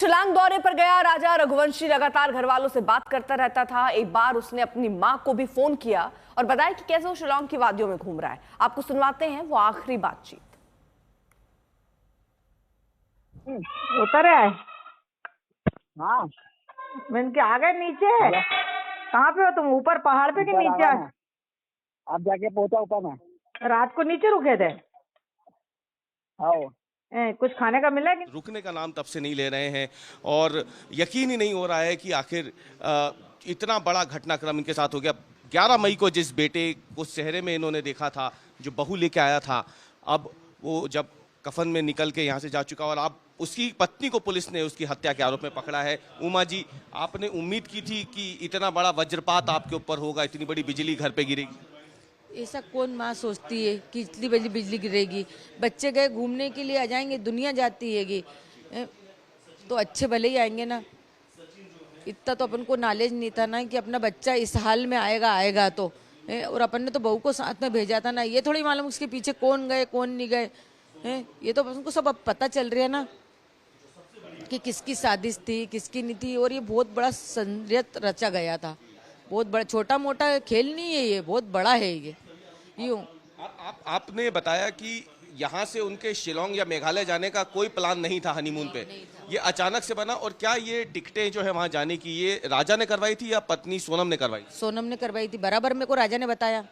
शिलांग दौरे पर गया राजा रघुवंशी लगातार घर वालों से बात करता रहता था। एक बार उसने अपनी मां को भी फोन किया और बताया कि कैसे वो शिलांग की वादियों में घूम रहा है। आपको सुनवाते हैं वो आखिरी बातचीत। उतर है। हाँ, मैंने के आ गए नीचे। कहाँ पे हो तुम? ऊपर पहाड़ पे के ऊपर नीचे? आ गया मैं। अब जाके पहुंचा ऊपर में। रात को नीचे रुके थे? आओ। कुछ खाने का मिला कि? रुकने का नाम तब से नहीं ले रहे हैं और यकीन ही नहीं हो रहा है कि आखिर इतना बड़ा घटनाक्रम इनके साथ हो गया। 11 मई को जिस बेटे को सेहरे में इन्होंने देखा था, जो बहू लेके आया था, अब वो जब कफन में निकल के यहाँ से जा चुका और अब उसकी पत्नी को पुलिस ने उसकी हत्या के आरोप में पकड़ा है। उमा जी, आपने उम्मीद की थी कि इतना बड़ा वज्रपात आपके ऊपर होगा, इतनी बड़ी बिजली घर पे गिरेगी? ऐसा कौन माँ सोचती है कि इतनी बड़ी बिजली गिरेगी? बच्चे गए घूमने के लिए, आ जाएंगे, दुनिया जाती हैगी तो अच्छे भले ही आएंगे ना। इतना तो अपन को नॉलेज नहीं था ना कि अपना बच्चा इस हाल में आएगा तो और अपन ने तो बहू को साथ में भेजा था ना। ये थोड़ी मालूम उसके पीछे कौन गए कौन नहीं गए। ये तो अपन को सब अब पता चल रहा है ना कि किसकी साजिश थी किसकी नहीं थी। और ये बहुत बड़ा षड्यंत्र रचा गया था। बहुत बड़ा, छोटा मोटा खेल नहीं है ये, बहुत बड़ा है ये। यूं आपने बताया कि यहाँ से उनके शिलांग या मेघालय जाने का कोई प्लान नहीं था हनीमून पे, ये अचानक से बना। और क्या ये टिकटें जो है वहाँ जाने की ये राजा ने करवाई थी या पत्नी सोनम ने करवाई? सोनम ने करवाई थी। बराबर मेरे को राजा ने बताया।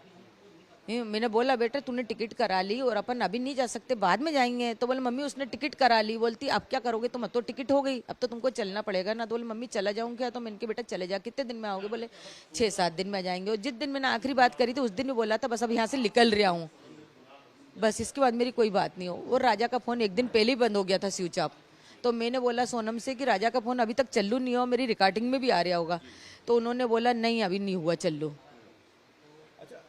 मैंने बोला बेटा तूने टिकट करा ली और अपन अभी नहीं जा सकते, बाद में जाएंगे। तो बोले मम्मी उसने टिकट करा ली। बोलती अब क्या करोगे तुम? तो टिकट हो गई, अब तो तुमको चलना पड़ेगा ना। तो बोले मम्मी चला जाऊँ क्या? तो मैंने कहा बेटा चले जा। कितने दिन में आओगे? बोले 6-7 दिन में आ जाएंगे। और जिस दिन मैंने आखिरी बात करी थी उस दिन भी बोला था बस अब यहाँ से निकल रहा हूँ, बस इसके बाद मेरी कोई बात नहीं हो। और राजा का फोन एक दिन पहले ही बंद हो गया था, स्विच ऑफ। तो मैंने बोला सोनम से कि राजा का फोन अभी तक चल्लू नहीं हो, मेरी रिकॉर्डिंग में भी आ रहा होगा। तो उन्होंने बोला नहीं अभी नहीं हुआ चल्लू।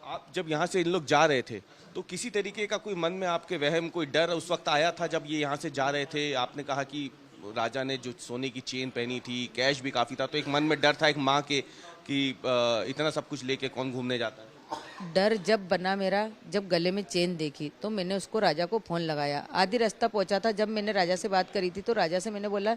आप जब यहाँ से इन लोग जा रहे थे तो किसी तरीके का कोई मन में आपके वहम, कोई डर उस वक्त आया था जब ये यहाँ से जा रहे थे? आपने कहा कि राजा ने जो सोने की चेन पहनी थी, कैश भी काफी था, तो एक मन में डर था एक माँ के कि इतना सब कुछ लेके कौन घूमने जाता है? डर जब बना मेरा, जब गले में चेन देखी तो मैंने उसको राजा को फ़ोन लगाया। आधी रास्ता पहुंचा था जब मैंने राजा से बात करी थी। तो राजा से मैंने बोला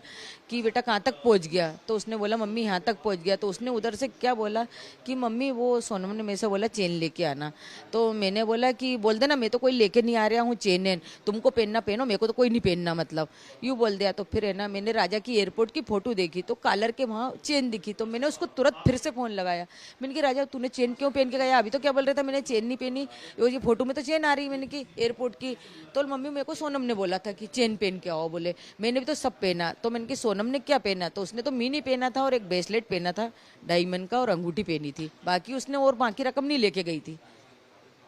कि बेटा कहाँ तक पहुंच गया? तो उसने बोला मम्मी यहाँ तक पहुंच गया। तो उसने उधर से क्या बोला कि मम्मी वो सोनम ने मेरे से बोला चेन लेके आना। तो मैंने बोला कि बोल देना मैं तो कोई लेके नहीं आ रहा हूँ चेन, तुमको पहनना पहनो, मेरे को तो कोई नहीं पहनना, मतलब यूँ बोल दिया। तो फिर है ना मैंने राजा की एयरपोर्ट की फ़ोटो देखी तो कॉलर के वहाँ चेन दिखी। तो मैंने उसको तुरंत फिर से फ़ोन लगाया। मैंने कहा राजा तूने चेन क्यों पहन के गया? अभी तो क्या बोल रहा था मैंने चेन नहीं पहनी, ये फोटो में तो चेन आ रही मैंने की एयरपोर्ट की। तो मम्मी मेरे को सोनम ने बोला था कि चेन पहन के आओ। बोले मैंने भी तो सब पहना। तो मैंने की सोनम ने क्या पहना? तो उसने तो मिनी पहना था और एक ब्रेसलेट पहना था डायमंड का और अंगूठी पहनी थी, बाकी उसने और बाकी रकम नहीं लेके गई थी।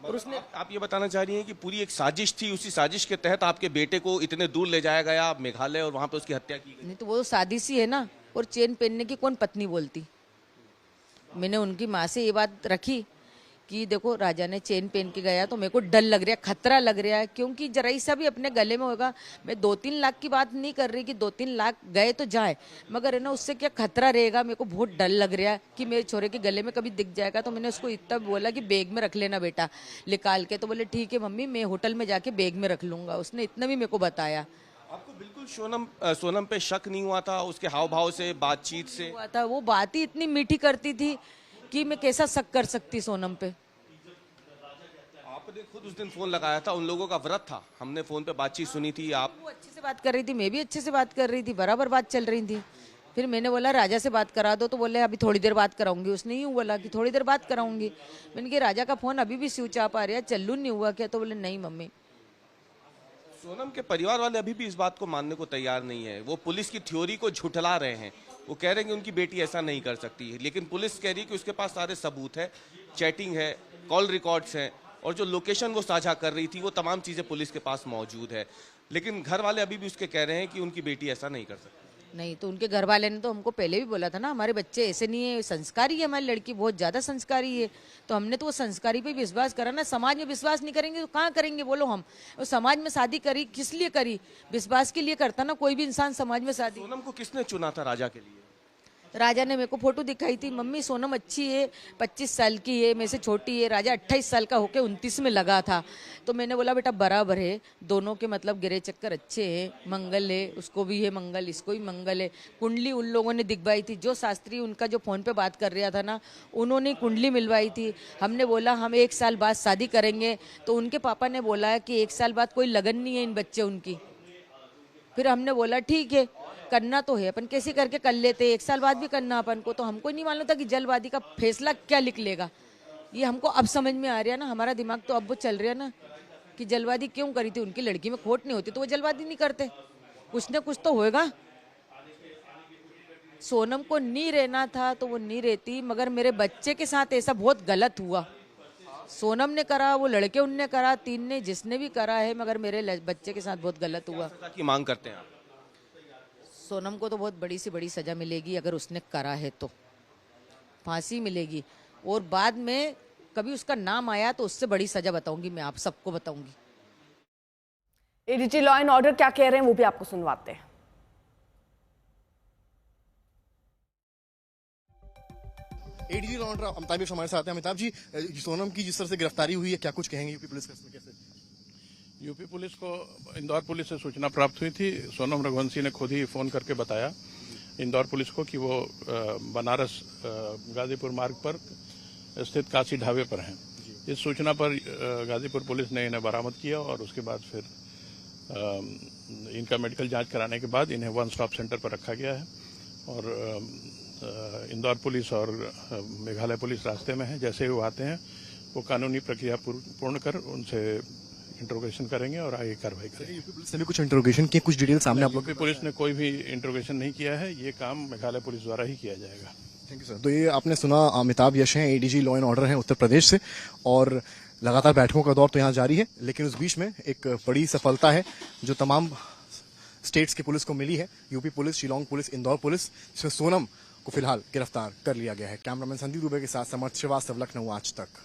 और उसने आप ये बताना चाह रही हैं कि पूरी एक साजिश थी, उसी साजिश के तहत आपके बेटे को इतने दूर ले जाया गया मेघालय और वहां पे उसकी हत्या की गई? नहीं तो वो साजिश ही है ना। और चेन पहनने की कौन पत्नी बोलती? मैंने उनकी माँ से ये बात रखी कि देखो राजा ने चेन पहन के गया तो मेरे को डर लग रहा है, खतरा लग रहा है, क्योंकि जरा सा भी अपने गले में होगा। मैं 2-3 लाख की बात नहीं कर रही कि 2-3 लाख गए तो जाए, मगर है ना उससे क्या खतरा रहेगा। मेरे को बहुत डर लग रहा है कि मेरे छोरे के गले में कभी दिख जाएगा। तो मैंने उसको इतना बोला कि बैग में रख लेना बेटा निकाल के। तो बोले ठीक है मम्मी मैं होटल में जाके बैग में रख लूंगा। उसने इतना भी मेरे को बताया। आपको बिल्कुल सोनम पे शक नहीं हुआ था उसके हाव भाव से, बातचीत से? हुआ था, वो बात ही इतनी मीठी करती थी कि मैं कैसा शक कर सकती सोनम पे। आपने खुद उस दिन फोन लगाया था, उन लोगों का व्रत था, हमने फोन पे बातचीत सुनी थी। आप वो अच्छे से बात कर रही थी, मैं भी अच्छे से बात कर रही थी, बराबर बात चल रही थी। फिर मैंने बोला राजा से बात करा दो। तो बोले अभी थोड़ी देर बात कराऊंगी। उसने यूँ बोला कि थोड़ी देर बात कराऊंगी। मैंने कहा राजा का फोन अभी भी स्विच ऑफ आ रहा है, चल्लू नहीं हुआ क्या? तो बोले नहीं मम्मी। सोनम के परिवार वाले अभी भी इस बात को मानने को तैयार नहीं है। वो पुलिस की थ्योरी को झुठला रहे हैं। वो कह रहे हैं कि उनकी बेटी ऐसा नहीं कर सकती है, लेकिन पुलिस कह रही है कि उसके पास सारे सबूत है, चैटिंग है, कॉल रिकॉर्ड्स हैं और जो लोकेशन वो साझा कर रही थी वो तमाम चीज़ें पुलिस के पास मौजूद है। लेकिन घर वाले अभी भी उसके कह रहे हैं कि उनकी बेटी ऐसा नहीं कर सकती। नहीं तो उनके घर वाले ने तो हमको पहले भी बोला था ना हमारे बच्चे ऐसे नहीं है, संस्कारी है, हमारी लड़की बहुत ज़्यादा संस्कारी है। तो हमने तो वो संस्कारी पे विश्वास करा ना। समाज में विश्वास नहीं करेंगे तो कहाँ करेंगे बोलो? हम वो समाज में शादी करी किस लिए करी? विश्वास के लिए करता ना कोई भी इंसान समाज में शादी। सोनम को किसने चुना था राजा के लिए? राजा ने मेरे को फोटो दिखाई थी, मम्मी सोनम अच्छी है, 25 साल की है, मेरे से छोटी है। राजा 28 साल का होके 29 में लगा था। तो मैंने बोला बेटा बराबर है, दोनों के मतलब गिरे चक्कर अच्छे हैं, मंगल है, उसको भी है मंगल, इसको भी मंगल है। कुंडली उन लोगों ने दिखवाई थी, जो शास्त्री उनका जो फोन पे बात कर रहा था ना, उन्होंने कुंडली मिलवाई थी। हमने बोला हम 1 साल बाद शादी करेंगे, तो उनके पापा ने बोला है कि 1 साल बाद कोई लगन नहीं है इन बच्चे उनकी। फिर हमने बोला ठीक है, करना तो है, अपन कैसे करके कर लेते, 1 साल बाद भी करना अपन को। तो हमको नहीं मालूम था कि जल्दबाजी का फैसला क्या निकलेगा। ये हमको अब समझ में आ रहा है ना, हमारा दिमाग तो अब वो चल रहा है ना कि जल्दबाजी क्यों करी थी। उनकी लड़की में खोट नहीं होती तो वो जल्दबाजी नहीं करते, कुछ ना कुछ तो होएगा। सोनम को नहीं रहना था तो वो नहीं रहती, मगर मेरे बच्चे के साथ ऐसा बहुत गलत हुआ। सोनम ने करा, वो लड़के उनने करा, 3 ने, जिसने भी करा है, मगर मेरे बच्चे के साथ बहुत गलत हुआ। सजा की मांग करते हैं आप? सोनम को तो बहुत बड़ी से बड़ी सजा मिलेगी, अगर उसने करा है तो फांसी मिलेगी। और बाद में कभी उसका नाम आया तो उससे बड़ी सजा बताऊंगी, मैं आप सबको बताऊंगी। एडीजी लॉ एंड ऑर्डर क्या कह रहे हैं वो भी आपको सुनवाते हैं। ADG law and Amitabh ji हमारे साथ हैं। अमिताभ जी, सोनम की जिस तरह से गिरफ्तारी हुई है, क्या कुछ कहेंगे यूपी पुलिस का इसमें कैसे? यूपी पुलिस को इंदौर पुलिस से सूचना प्राप्त हुई थी। सोनम रघुवंशी ने खुद ही फोन करके बताया इंदौर पुलिस को कि वो बनारस गाजीपुर मार्ग पर स्थित काशी ढाबे पर हैं। इस सूचना पर गाजीपुर पुलिस ने इन्हें बरामद किया और उसके बाद फिर इनका मेडिकल जांच कराने के बाद इन्हें 1 स्टॉप सेंटर पर रखा गया है। और इंदौर पुलिस और मेघालय पुलिस रास्ते में है। जैसे वो आते हैं वो कानूनी प्रक्रिया पूर्ण कर उनसे इंट्रोगेशन करेंगे और आगे कार्रवाई करेंगे। यूपी पुलिस ने भी कुछ इंटरोगेशन किए, कुछ डिटेल सामने आप लोग? यूपी पुलिस ने कोई भी इंट्रोगेशन नहीं किया है, ये काम मेघालय पुलिस द्वारा ही किया जाएगा। Thank you sir. तो ये आपने सुना, अमिताभ यश हैं, एडीजी लॉ एंड ऑर्डर हैं उत्तर प्रदेश से, और लगातार बैठकों का दौर तो यहाँ जारी है। लेकिन उस बीच में एक बड़ी सफलता है जो तमाम स्टेट्स की पुलिस को मिली है। UP police, Shillong police, Indore police, जिसमें सोनम को फिलहाल गिरफ्तार कर लिया गया है। कैमरामैन संदीप दुबे के साथ समर्थ श्रीवास्तव, लखनऊ आज तक।